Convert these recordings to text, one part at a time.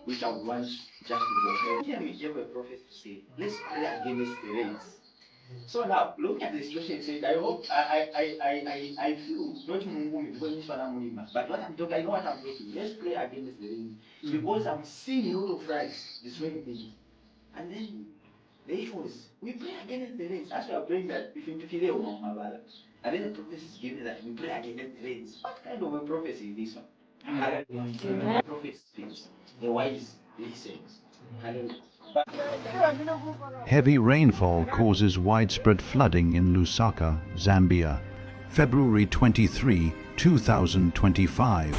which I would want just to go. Here we have a prophet to say, let's pray against the rains. So now, looking at the situation, saying, I hope I feel not moving because it's what I'm moving, but what I'm talking, I know what I'm talking. Let's pray against the rain because I'm seeing a lot of rights destroying things. And then the issue is, we pray against the rains. As we are praying that, if you feel it, and then the prophecy is given that we pray against the rains. What kind of a prophecy is this one? Hallelujah. The prophet speaks, the wise listens. Hallelujah. Heavy rainfall causes widespread flooding in Lusaka, Zambia. February 23, 2025.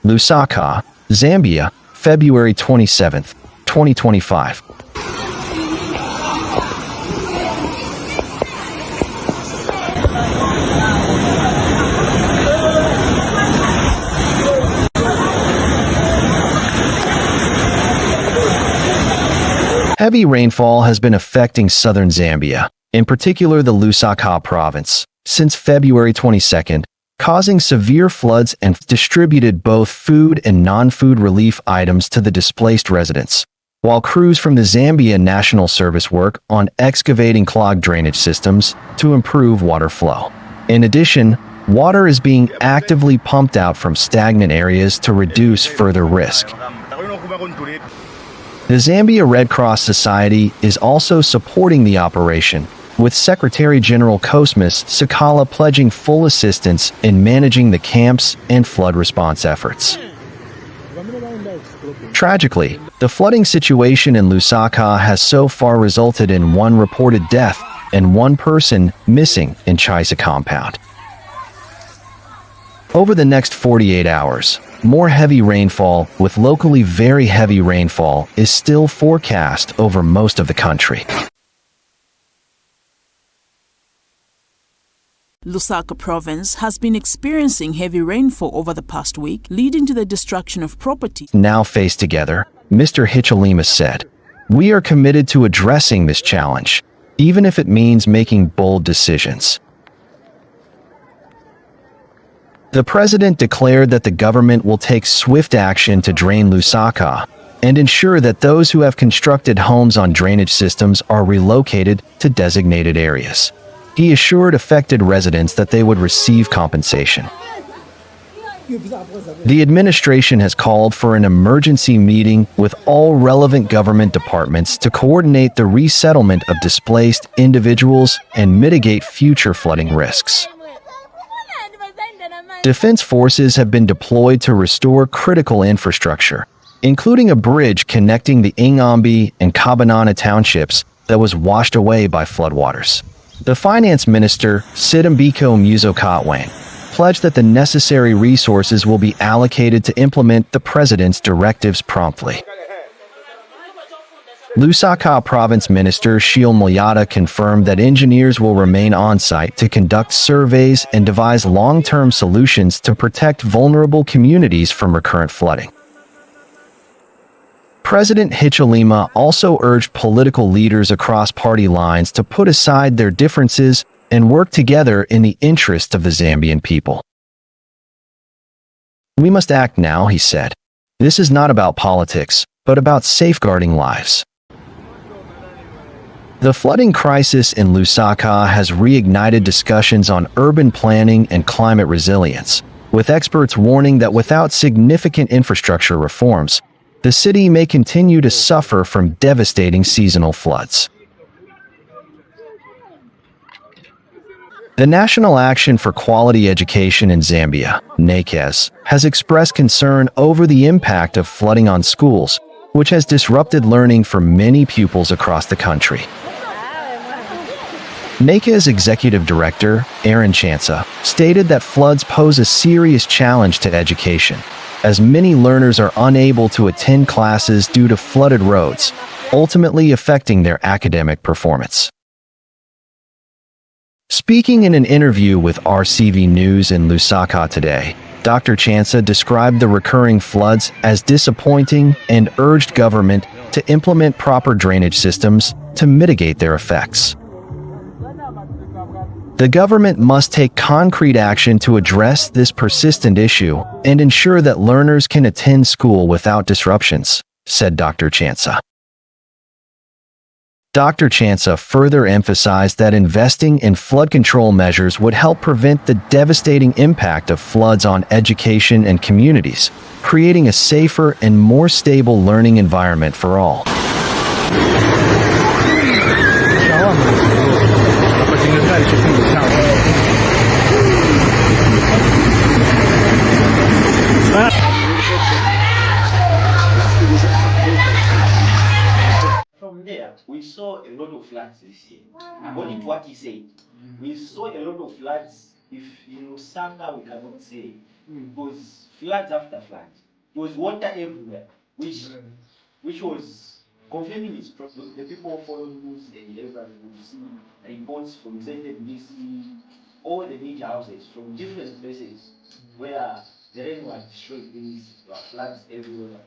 Lusaka, Zambia, February 27th, 2025. Heavy rainfall has been affecting southern Zambia, in particular the Lusaka province, since February 22nd, causing severe floods and distributed both food and non-food relief items to the displaced residents, while crews from the Zambia National Service work on excavating clogged drainage systems to improve water flow. In addition, water is being actively pumped out from stagnant areas to reduce further risk. The Zambia Red Cross Society is also supporting the operation, with Secretary General Cosmas Sakala pledging full assistance in managing the camps and flood response efforts. Tragically, the flooding situation in Lusaka has so far resulted in one reported death and one person missing in Chaisa compound. Over the next 48 hours, more heavy rainfall with locally very heavy rainfall is still forecast over most of the country. Lusaka province has been experiencing heavy rainfall over the past week, leading to the destruction of property. Now faced together, Mr. Hichilema said, "We are committed to addressing this challenge, even if it means making bold decisions." The president declared that the government will take swift action to drain Lusaka and ensure that those who have constructed homes on drainage systems are relocated to designated areas. He assured affected residents that they would receive compensation. The administration has called for an emergency meeting with all relevant government departments to coordinate the resettlement of displaced individuals and mitigate future flooding risks. Defense forces have been deployed to restore critical infrastructure, including a bridge connecting the Ingombe and Kabanana townships that was washed away by floodwaters. The finance minister, Sidambiko Muzokatwane, pledged that the necessary resources will be allocated to implement the president's directives promptly. Lusaka Province Minister Shiel Moyata confirmed that engineers will remain on-site to conduct surveys and devise long-term solutions to protect vulnerable communities from recurrent flooding. President Hichilema also urged political leaders across party lines to put aside their differences and work together in the interest of the Zambian people. "We must act now," he said. "This is not about politics, but about safeguarding lives." The flooding crisis in Lusaka has reignited discussions on urban planning and climate resilience, with experts warning that without significant infrastructure reforms, the city may continue to suffer from devastating seasonal floods. The National Action for Quality Education in Zambia, NAQEZ, has expressed concern over the impact of flooding on schools, which has disrupted learning for many pupils across the country. NAQEZ Executive Director, Aaron Chansa, stated that floods pose a serious challenge to education, as many learners are unable to attend classes due to flooded roads, ultimately affecting their academic performance. Speaking in an interview with RCV News in Lusaka today, Dr. Chansa described the recurring floods as disappointing and urged government to implement proper drainage systems to mitigate their effects. The government must take concrete action to address this persistent issue and ensure that learners can attend school without disruptions, said Dr. Chansa. Dr. Chansa further emphasized that investing in flood control measures would help prevent the devastating impact of floods on education and communities, creating a safer and more stable learning environment for all. From there, we saw a lot of floods this year. According to what he said, we saw a lot of floods. If in Lusaka, we cannot say, because floods after floods. There was water everywhere, which was confirming his problem. The people following news and everyone would see reports from ZNBC, all the media houses from different places where the rain was destroying things, there were floods everywhere.